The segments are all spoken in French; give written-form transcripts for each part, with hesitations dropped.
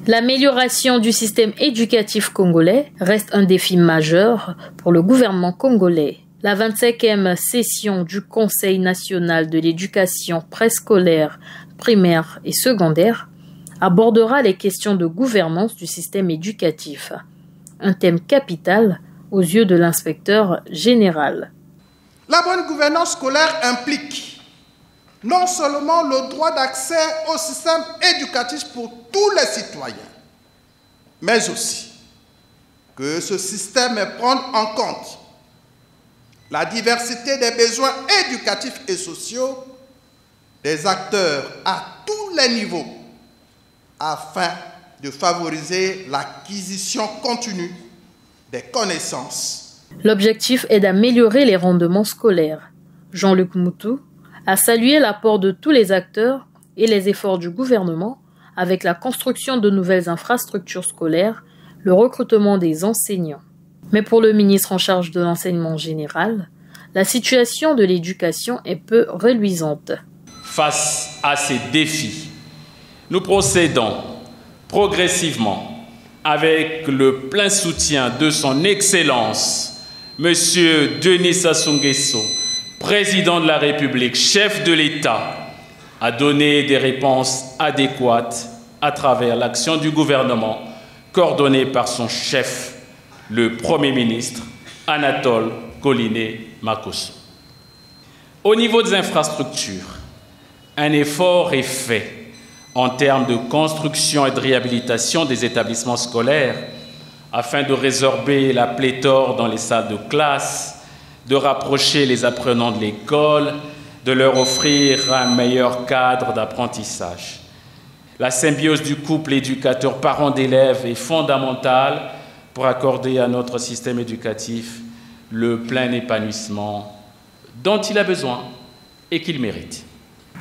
L'amélioration du système éducatif congolais reste un défi majeur pour le gouvernement congolais. La 25e session du Conseil national de l'éducation préscolaire, primaire et secondaire abordera les questions de gouvernance du système éducatif, un thème capital aux yeux de l'inspecteur général. La bonne gouvernance scolaire implique non seulement le droit d'accès au système éducatif pour tous les citoyens, mais aussi que ce système prenne en compte la diversité des besoins éducatifs et sociaux des acteurs à tous les niveaux afin de favoriser l'acquisition continue des connaissances. L'objectif est d'améliorer les rendements scolaires. Jean-Luc Moutou a salué l'apport de tous les acteurs et les efforts du gouvernement avec la construction de nouvelles infrastructures scolaires, le recrutement des enseignants. Mais pour le ministre en charge de l'enseignement général, la situation de l'éducation est peu reluisante. Face à ces défis, nous procédons progressivement avec le plein soutien de son Excellence, M. Denis Sassou Nguesso, Président de la République, chef de l'État, à donner des réponses adéquates à travers l'action du gouvernement, coordonnée par son chef, le Premier ministre, Anatole Koliné-Makosso. Au niveau des infrastructures, un effort est fait en termes de construction et de réhabilitation des établissements scolaires afin de résorber la pléthore dans les salles de classe, de rapprocher les apprenants de l'école, de leur offrir un meilleur cadre d'apprentissage. La symbiose du couple éducateur-parent d'élèves est fondamentale pour accorder à notre système éducatif le plein épanouissement dont il a besoin et qu'il mérite.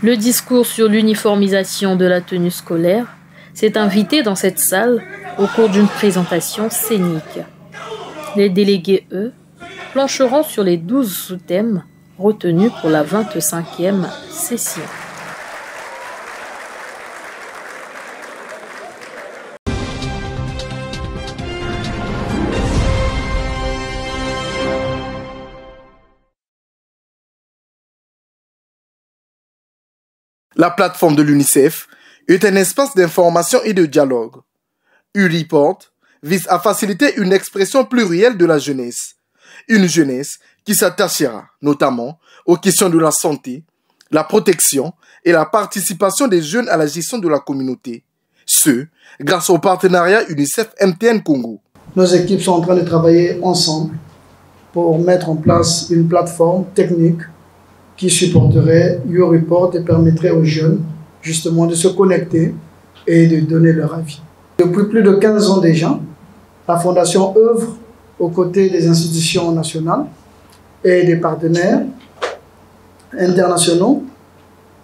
Le discours sur l'uniformisation de la tenue scolaire s'est invité dans cette salle au cours d'une présentation scénique. Les délégués, eux, plancheront sur les 12 sous-thèmes retenus pour la 25e session. La plateforme de l'UNICEF est un espace d'information et de dialogue. U-Report vise à faciliter une expression plurielle de la jeunesse. Une jeunesse qui s'attachera notamment aux questions de la santé, la protection et la participation des jeunes à la gestion de la communauté. Ce, grâce au partenariat UNICEF-MTN Congo. Nos équipes sont en train de travailler ensemble pour mettre en place une plateforme technique qui supporterait U-Report et permettrait aux jeunes justement de se connecter et de donner leur avis. Depuis plus de 15 ans déjà, la Fondation œuvre aux côtés des institutions nationales et des partenaires internationaux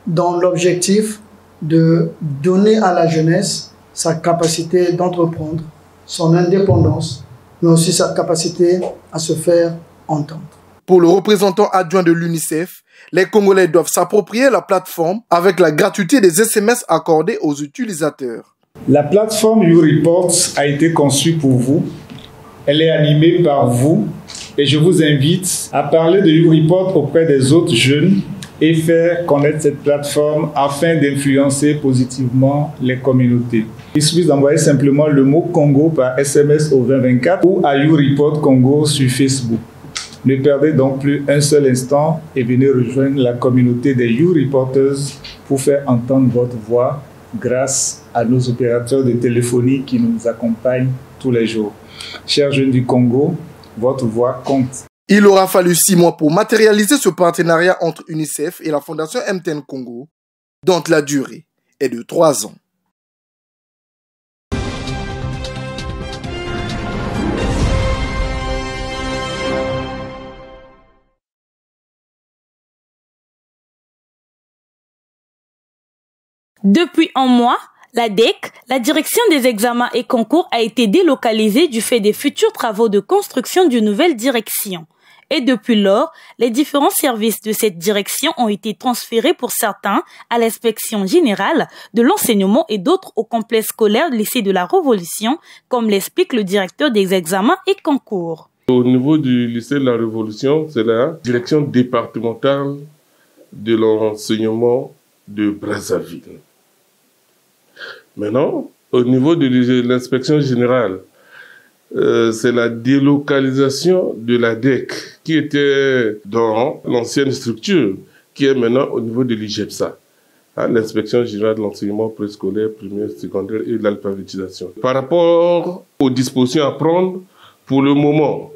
dans l'objectif de donner à la jeunesse sa capacité d'entreprendre, son indépendance, mais aussi sa capacité à se faire entendre. Pour le représentant adjoint de l'UNICEF, les Congolais doivent s'approprier la plateforme avec la gratuité des SMS accordés aux utilisateurs. La plateforme U-Report a été conçue pour vous. Elle est animée par vous et je vous invite à parler de U-Report auprès des autres jeunes et faire connaître cette plateforme afin d'influencer positivement les communautés. Il suffit d'envoyer simplement le mot Congo par SMS au 2024 ou à U-Report Congo sur Facebook. Ne perdez donc plus un seul instant et venez rejoindre la communauté des U-Reporters pour faire entendre votre voix grâce à nos opérateurs de téléphonie qui nous accompagnent tous les jours. Chers jeunes du Congo, votre voix compte. Il aura fallu 6 mois pour matérialiser ce partenariat entre UNICEF et la Fondation MTN Congo, dont la durée est de 3 ans. Depuis un mois, la DEC, la Direction des examens et concours, a été délocalisée du fait des futurs travaux de construction d'une nouvelle direction. Et depuis lors, les différents services de cette direction ont été transférés pour certains à l'inspection générale de l'enseignement et d'autres au complexe scolaire lycée de la Révolution, comme l'explique le directeur des examens et concours. Au niveau du lycée de la Révolution, c'est la direction départementale de l'enseignement de Brazzaville. Maintenant, au niveau de l'inspection générale, c'est la délocalisation de la DEC qui était dans l'ancienne structure, qui est maintenant au niveau de l'IGEPSA, l'inspection générale de l'enseignement préscolaire, primaire, secondaire et de l'alphabétisation. Par rapport aux dispositions à prendre, pour le moment,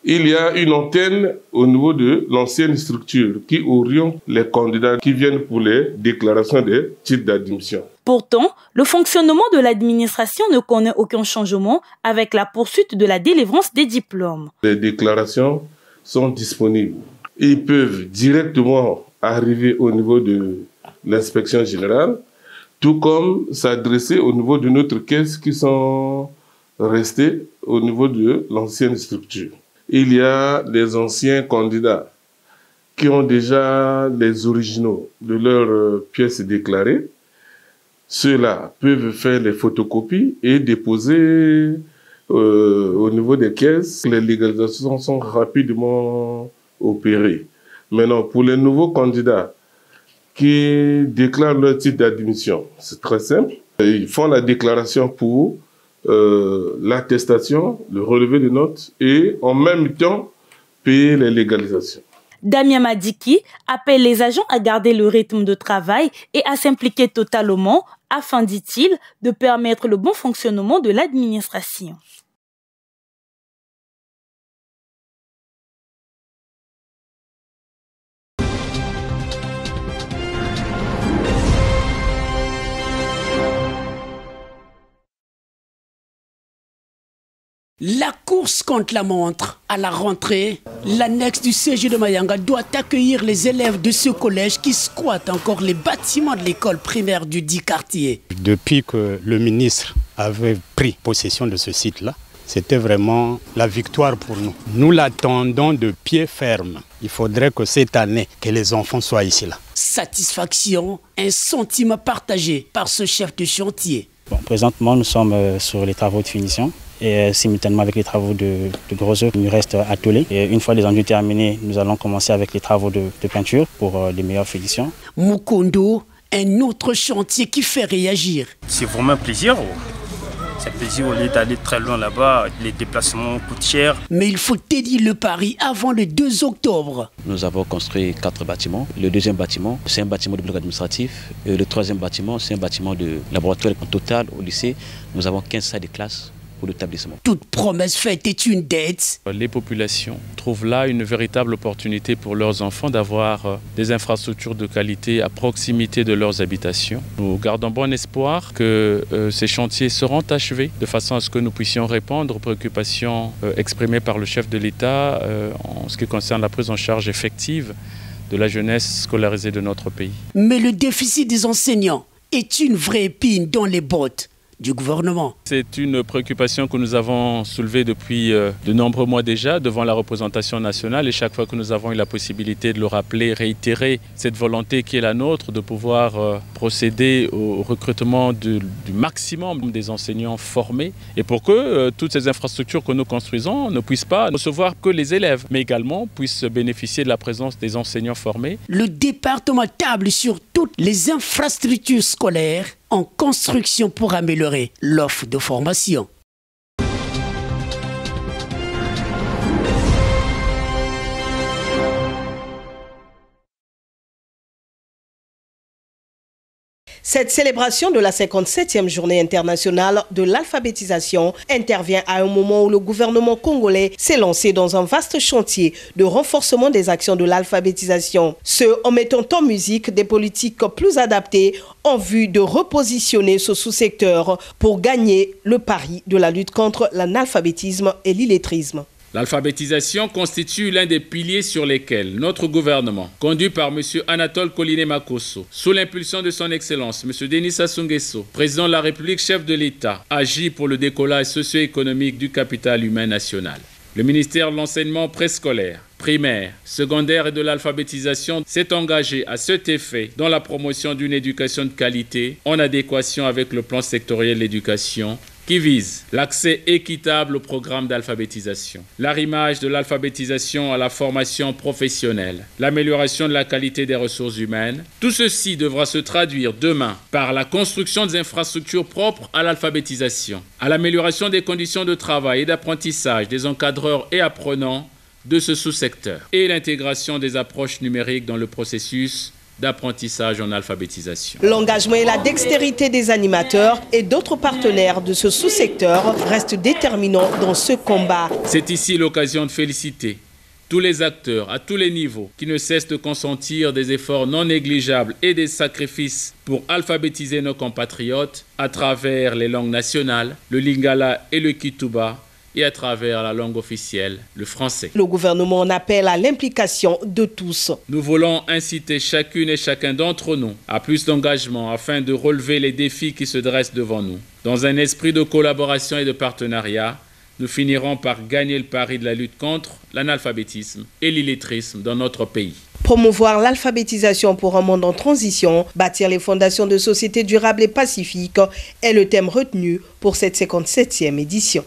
il y a une antenne au niveau de l'ancienne structure qui oriente les candidats qui viennent pour les déclarations des titres d'admission. Pourtant, le fonctionnement de l'administration ne connaît aucun changement avec la poursuite de la délivrance des diplômes. Les déclarations sont disponibles. Ils peuvent directement arriver au niveau de l'inspection générale, tout comme s'adresser au niveau de notre caisse qui sont restés au niveau de l'ancienne structure. Il y a des anciens candidats qui ont déjà les originaux de leurs pièces déclarées. Ceux-là peuvent faire les photocopies et déposer au niveau des caisses. Les légalisations sont rapidement opérées. Maintenant, pour les nouveaux candidats qui déclarent leur titre d'admission, c'est très simple. Ils font la déclaration pour l'attestation, le relevé de notes et en même temps payer les légalisations. Damien Madiki appelle les agents à garder le rythme de travail et à s'impliquer totalement afin, dit-il, de permettre le bon fonctionnement de l'administration. La course contre la montre à la rentrée, l'annexe du CG de Mayanga doit accueillir les élèves de ce collège qui squattent encore les bâtiments de l'école primaire du dit quartier. Depuis que le ministre avait pris possession de ce site-là, c'était vraiment la victoire pour nous. Nous l'attendons de pied ferme. Il faudrait que cette année, que les enfants soient ici là. Satisfaction, un sentiment partagé par ce chef de chantier. Bon, présentement, nous sommes sur les travaux de finition. Et simultanément avec les travaux de gros œuvres, il nous reste attelé. Et une fois les enduits terminés, nous allons commencer avec les travaux de peinture pour les meilleures finitions. Mukondo, un autre chantier qui fait réagir. C'est vraiment un plaisir. C'est un plaisir au lieu d'aller très loin là-bas, les déplacements coûtent cher. Mais il faut édire le pari avant le 2 octobre. Nous avons construit 4 bâtiments. Le deuxième bâtiment, c'est un bâtiment de bloc administratif. Et le troisième bâtiment, c'est un bâtiment de laboratoire. En total, au lycée, nous avons 15 salles de classe. Toute promesse faite est une dette. Les populations trouvent là une véritable opportunité pour leurs enfants d'avoir des infrastructures de qualité à proximité de leurs habitations. Nous gardons bon espoir que ces chantiers seront achevés de façon à ce que nous puissions répondre aux préoccupations exprimées par le chef de l'État en ce qui concerne la prise en charge effective de la jeunesse scolarisée de notre pays. Mais le déficit des enseignants est une vraie épine dans les bottes du gouvernement. C'est une préoccupation que nous avons soulevée depuis de nombreux mois déjà devant la représentation nationale et chaque fois que nous avons eu la possibilité de le rappeler, réitérer cette volonté qui est la nôtre de pouvoir procéder au recrutement du maximum des enseignants formés et pour que toutes ces infrastructures que nous construisons ne puissent pas recevoir que les élèves mais également puissent bénéficier de la présence des enseignants formés. Le département table sur toutes les infrastructures scolaires en construction pour améliorer l'offre de formation. Cette célébration de la 57e journée internationale de l'alphabétisation intervient à un moment où le gouvernement congolais s'est lancé dans un vaste chantier de renforcement des actions de l'alphabétisation. Ce en mettant en musique des politiques plus adaptées en vue de repositionner ce sous-secteur pour gagner le pari de la lutte contre l'analphabétisme et l'illettrisme. L'alphabétisation constitue l'un des piliers sur lesquels notre gouvernement, conduit par M. Anatole Koliné-Makosso, sous l'impulsion de son Excellence, M. Denis Sassou Nguesso, président de la République, chef de l'État, agit pour le décollage socio-économique du capital humain national. Le ministère de l'enseignement préscolaire, primaire, secondaire et de l'alphabétisation s'est engagé à cet effet dans la promotion d'une éducation de qualité en adéquation avec le plan sectoriel de l'éducation qui vise l'accès équitable au programme d'alphabétisation, l'arrimage de l'alphabétisation à la formation professionnelle, l'amélioration de la qualité des ressources humaines. Tout ceci devra se traduire demain par la construction des infrastructures propres à l'alphabétisation, à l'amélioration des conditions de travail et d'apprentissage des encadreurs et apprenants de ce sous-secteur et l'intégration des approches numériques dans le processus d'apprentissage en alphabétisation. L'engagement et la dextérité des animateurs et d'autres partenaires de ce sous-secteur restent déterminants dans ce combat. C'est ici l'occasion de féliciter tous les acteurs à tous les niveaux qui ne cessent de consentir des efforts non négligeables et des sacrifices pour alphabétiser nos compatriotes à travers les langues nationales, le lingala et le kituba, et à travers la langue officielle, le français. Le gouvernement en appelle à l'implication de tous. Nous voulons inciter chacune et chacun d'entre nous à plus d'engagement afin de relever les défis qui se dressent devant nous. Dans un esprit de collaboration et de partenariat, nous finirons par gagner le pari de la lutte contre l'analphabétisme et l'illettrisme dans notre pays. Promouvoir l'alphabétisation pour un monde en transition, bâtir les fondations de sociétés durables et pacifiques est le thème retenu pour cette 57e édition.